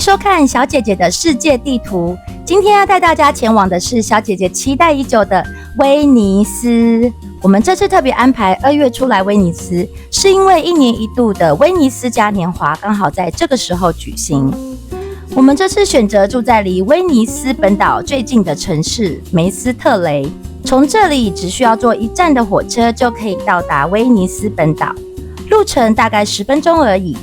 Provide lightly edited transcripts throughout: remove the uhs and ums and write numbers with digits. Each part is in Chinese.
收看小姐姐的世界地图。今天要带大家前往的是小姐姐期待已久的威尼斯。我们这次特别安排2月出来威尼斯，是因为1年1度的威尼斯嘉年华刚好在这个时候举行。我们这次选择住在离威尼斯本岛最近的城市梅斯特雷，从这里只需要坐1站的火车就可以到达威尼斯本岛，路程大概10分钟而已。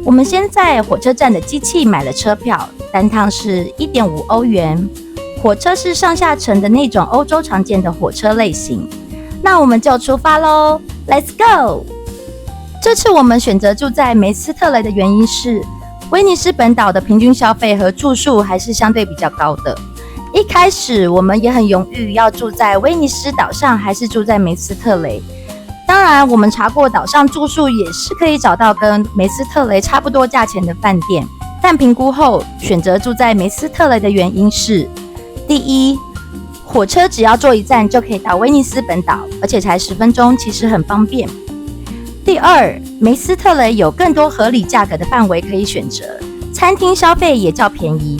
我们先在火车站的机器买了车票，单趟是 1.5 欧元。火车是上下层的那种欧洲常见的火车类型。那我们就出发咯 Let's go！ 这次我们选择住在梅斯特雷的原因是，威尼斯本岛的平均消费和住宿还是相对比较高的。一开始我们也很犹豫，要住在威尼斯岛上还是住在梅斯特雷。当然，我们查过岛上住宿也是可以找到跟梅斯特雷差不多价钱的饭店，但评估后选择住在梅斯特雷的原因是：第一，火车只要坐1站就可以到威尼斯本岛，而且才10分钟，其实很方便。第二，梅斯特雷有更多合理价格的范围可以选择，餐厅消费也较便宜。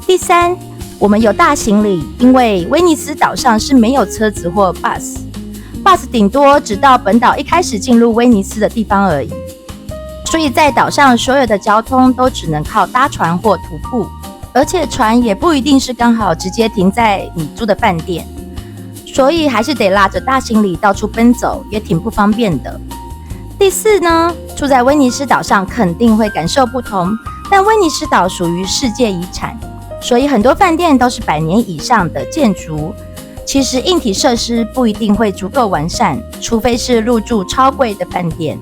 第三，我们有大行李，因为威尼斯岛上是没有车子或 bus 顶多只到本岛一开始进入威尼斯的地方而已，所以在岛上所有的交通都只能靠搭船或徒步，而且船也不一定是刚好直接停在你住的饭店，所以还是得拉着大行李到处奔走，也挺不方便的。第四呢，住在威尼斯岛上肯定会感受不同，但威尼斯岛属于世界遗产，所以很多饭店都是100年以上的建筑。其实硬体设施不一定会足够完善，除非是入住超贵的饭店。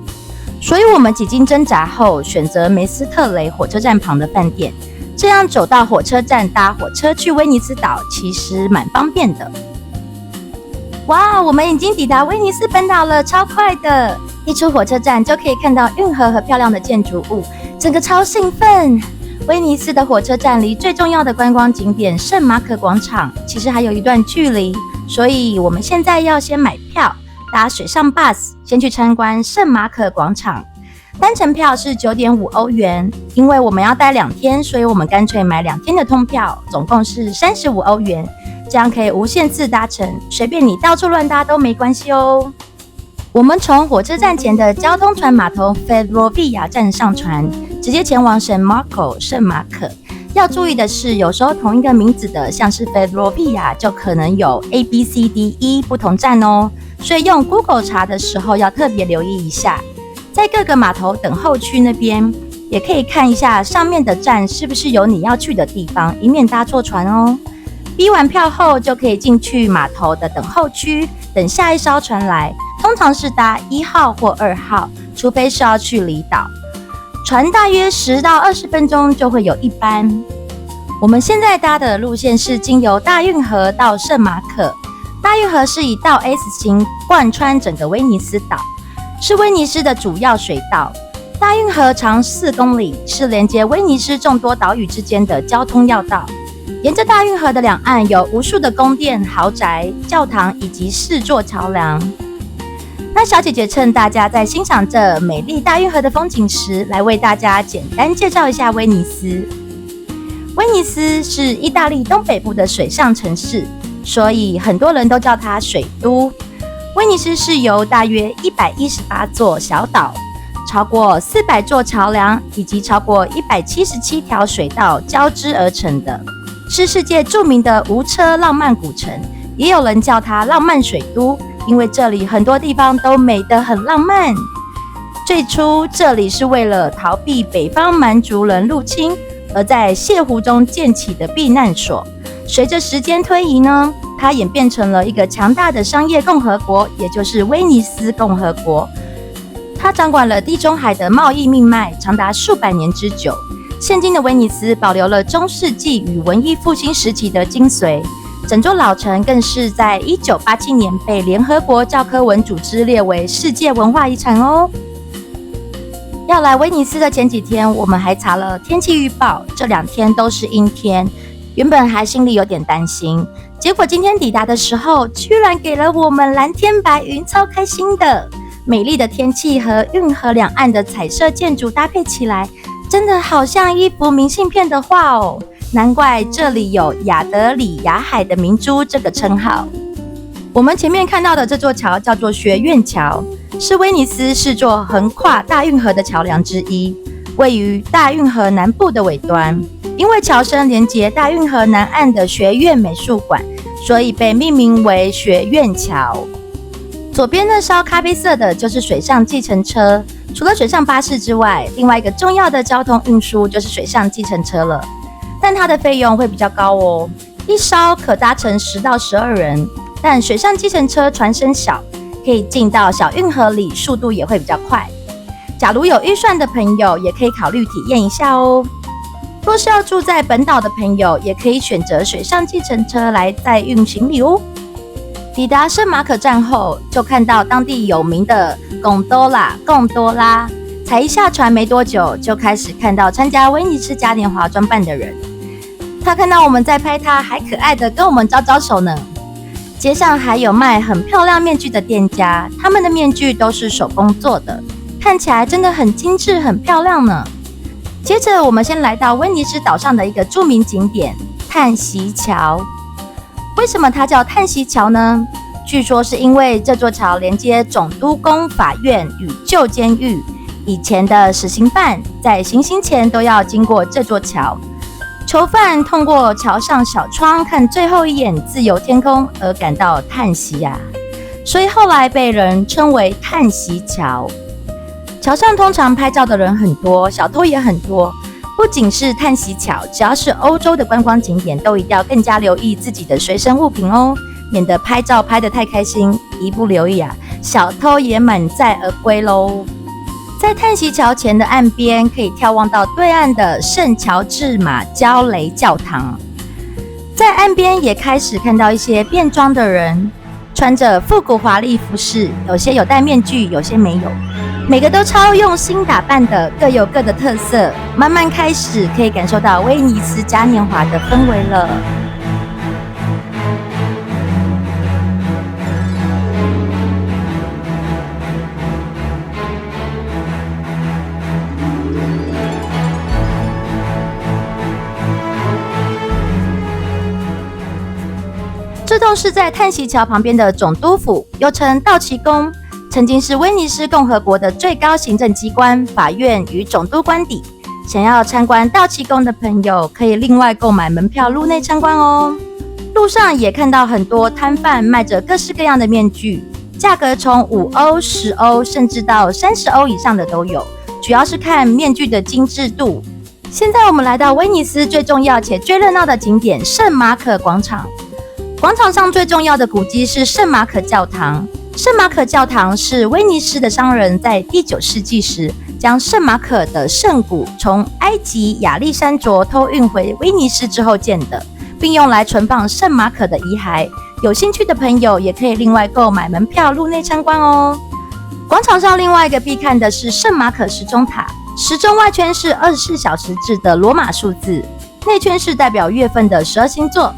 所以我们几经挣扎后，选择梅斯特雷火车站旁的饭店，这样走到火车站搭火车去威尼斯岛其实蛮方便的。哇，我们已经抵达威尼斯本岛了，超快的！一出火车站就可以看到运河和漂亮的建筑物，整个超兴奋。威尼斯的火车站离最重要的观光景点圣马可广场其实还有一段距离，所以我们现在要先买票，搭水上 bus 先去参观圣马可广场。单程票是 9.5 欧元，因为我们要待2天，所以我们干脆买2天的通票，总共是35欧元，这样可以无限次搭乘，随便你到处乱搭都没关系哦。我们从火车站前的交通船码头 Ferrovia 站上船，直接前往圣马可。要注意的是，有时候同一个名字的，像是 Ferrovia 就可能有 A、B、C、D、E 不同站哦，所以用 Google 查的时候要特别留意一下。在各个码头等候区那边，也可以看一下上面的站是不是有你要去的地方，以免搭错船哦。逼完票后就可以进去码头的等候区，等下一艘船来，通常是搭1号或2号，除非是要去离岛。船大约10到20分钟就会有一班。我们现在搭的路线是经由大运河到圣马可。大运河是以倒 S 型贯穿整个威尼斯岛，是威尼斯的主要水道。大运河长4公里，是连接威尼斯众多岛屿之间的交通要道。沿着大运河的两岸有无数的宫殿、豪宅、教堂以及4座桥梁。那小姐姐趁大家在欣赏这美丽大运河的风景时，来为大家简单介绍一下威尼斯。威尼斯是意大利东北部的水上城市，所以很多人都叫它水都。威尼斯是由大约118座小岛、超过400座桥梁以及超过177条水道交织而成的，是世界著名的无车浪漫古城，也有人叫它浪漫水都，因为这里很多地方都美得很浪漫。最初这里是为了逃避北方蛮族人入侵而在泻湖中建起的避难所，随着时间推移呢，它演变成了一个强大的商业共和国，也就是威尼斯共和国。它掌管了地中海的贸易命脉，长达数百年之久。现今的威尼斯保留了中世纪与文艺复兴时期的精髓，整座老城更是在1987年被联合国教科文组织列为世界文化遗产哦。要来威尼斯的前几天，我们还查了天气预报，这2天都是阴天，原本还心里有点担心，结果今天抵达的时候，居然给了我们蓝天白云，超开心的。美丽的天气和运河两岸的彩色建筑搭配起来，真的好像一幅明信片的画哦，难怪这里有亚德里亚海的明珠这个称号。我们前面看到的这座桥叫做学院桥，是威尼斯视作横跨大运河的桥梁之一，位于大运河南部的尾端。因为桥身连接大运河南岸的学院美术馆，所以被命名为学院桥。左边那烧咖啡色的就是水上计程车，除了水上巴士之外，另外一个重要的交通运输就是水上计程车了，但它的费用会比较高哦，一烧可搭乘10到12人，但水上计程车船身小，可以进到小运河里，速度也会比较快。假如有预算的朋友，也可以考虑体验一下哦。若是要住在本岛的朋友，也可以选择水上计程车来载运行李哦。抵达圣马可站后，就看到当地有名的贡多拉，才一下船没多久，就开始看到参加威尼斯嘉年华装扮的人。他看到我们在拍他，还可爱的跟我们招招手呢。街上还有卖很漂亮面具的店家，他们的面具都是手工做的，看起来真的很精致很漂亮呢。接着我们先来到威尼斯岛上的一个著名景点叹息桥。为什么它叫叹息桥呢？据说是因为这座桥连接总督宫法院与旧监狱，以前的死刑犯在行刑前都要经过这座桥，囚犯通过桥上小窗看最后一眼自由天空而感到叹息啊，所以后来被人称为叹息桥。桥上通常拍照的人很多，小偷也很多。不仅是叹息桥，只要是欧洲的观光景点，都一定要更加留意自己的随身物品哦，免得拍照拍得太开心，一不留意啊，小偷也满载而归喽。在叹息桥前的岸边，可以眺望到对岸的圣乔治马焦雷教堂。在岸边也开始看到一些变装的人，穿着复古华丽服饰，有些有戴面具，有些没有。每个都超用心打扮的，各有各的特色。慢慢开始可以感受到威尼斯嘉年华的氛围了。这栋是在叹息桥旁边的总督府，又称道奇宫。曾经是威尼斯共和国的最高行政机关，法院与总督官邸。想要参观道奇宫的朋友，可以另外购买门票入内参观哦。路上也看到很多摊贩卖着各式各样的面具，价格从5欧、10欧，甚至到30欧以上的都有，主要是看面具的精致度。现在我们来到威尼斯最重要且最热闹的景点圣马可广场。广场上最重要的古迹是圣马可教堂。圣马可教堂是威尼斯的商人在第9世纪时，将圣马可的圣骨从埃及亚历山卓偷运回威尼斯之后建的，并用来存放圣马可的遗骸。有兴趣的朋友也可以另外购买门票入内参观哦。广场上另外一个必看的是圣马可时钟塔，时钟外圈是24小时制的罗马数字，内圈是代表月份的12星座。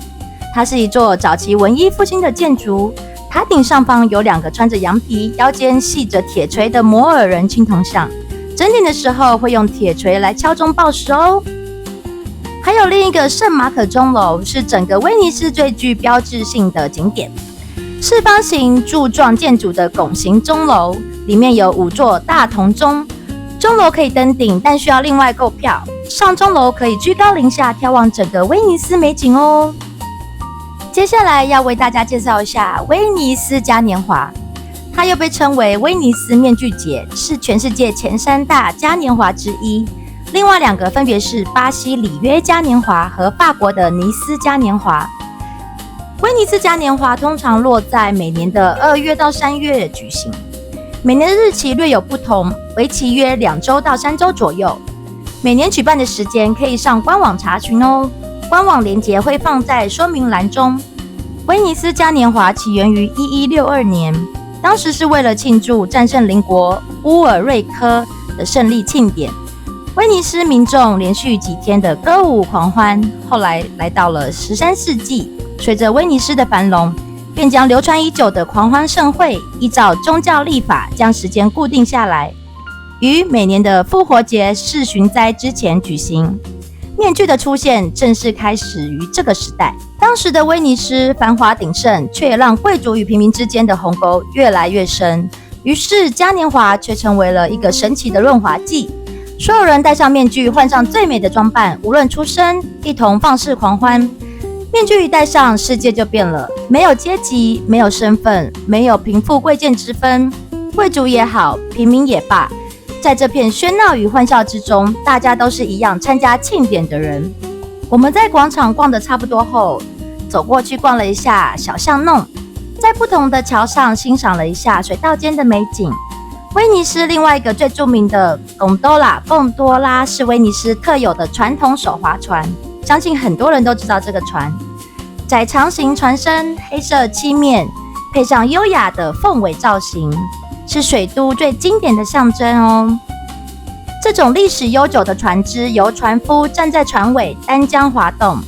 它是一座早期文艺复兴的建筑。塔顶上方有2个穿着羊皮、腰间系着铁锤的摩尔人青铜像，整点的时候会用铁锤来敲钟报时哦。还有另一个圣马可钟楼，是整个威尼斯最具标志性的景点，四方形柱状建筑的拱形钟楼，里面有5座大铜钟。钟楼可以登顶，但需要另外购票。上钟楼可以居高临下眺望整个威尼斯美景哦。接下来要为大家介绍一下威尼斯嘉年华，它又被称为威尼斯面具节，是全世界前3大嘉年华之一。另外2个分别是巴西里约嘉年华和法国的尼斯嘉年华。威尼斯嘉年华通常落在每年的2月到3月举行，每年的日期略有不同，为期约2周到3周左右。每年举办的时间可以上官网查询哦。官网连结会放在说明栏中。威尼斯嘉年华起源于1162年，当时是为了庆祝战胜邻国乌尔瑞科的胜利庆典。威尼斯民众连续几天的歌舞狂欢，后来来到了13世纪，随着威尼斯的繁荣，便将流传已久的狂欢盛会依照宗教历法将时间固定下来。于每年的复活节世巡灾之前举行。面具的出现正式开始于这个时代。当时的威尼斯繁华鼎盛，却也让贵族与平民之间的鸿沟越来越深。于是嘉年华却成为了一个神奇的润滑剂。所有人戴上面具，换上最美的装扮，无论出身，一同放肆狂欢。面具一戴上，世界就变了，没有阶级，没有身份，没有贫富贵贱之分，贵族也好，平民也罢，在这片喧闹与欢笑之中，大家都是一样参加庆典的人。我们在广场逛得差不多后，走过去逛了一下小巷弄，在不同的桥上欣赏了一下水道间的美景。威尼斯另外一个最著名的贡多拉是威尼斯特有的传统手划船，相信很多人都知道这个船。窄长形船身，黑色漆面，配上优雅的凤尾造型，是水都最经典的象征哦。这种历史悠久的船只由船夫站在船尾单桨划动。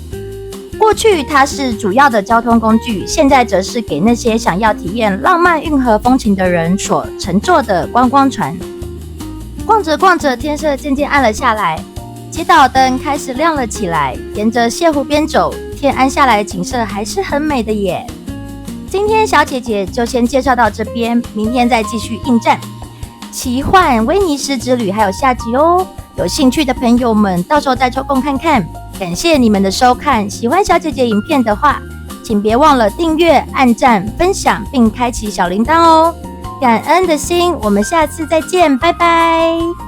过去它是主要的交通工具，现在则是给那些想要体验浪漫运河风情的人所乘坐的观光船。逛着逛着，天色渐渐暗了下来，街道灯开始亮了起来。沿着泻湖边走，天暗下来的景色还是很美的耶。今天小姐姐就先介绍到这边，明天再继续应战。奇幻威尼斯之旅还有下集哦，有兴趣的朋友们到时候再抽空看看。感谢你们的收看，喜欢小姐姐影片的话，请别忘了订阅、按赞、分享并开启小铃铛哦。感恩的心，我们下次再见，拜拜。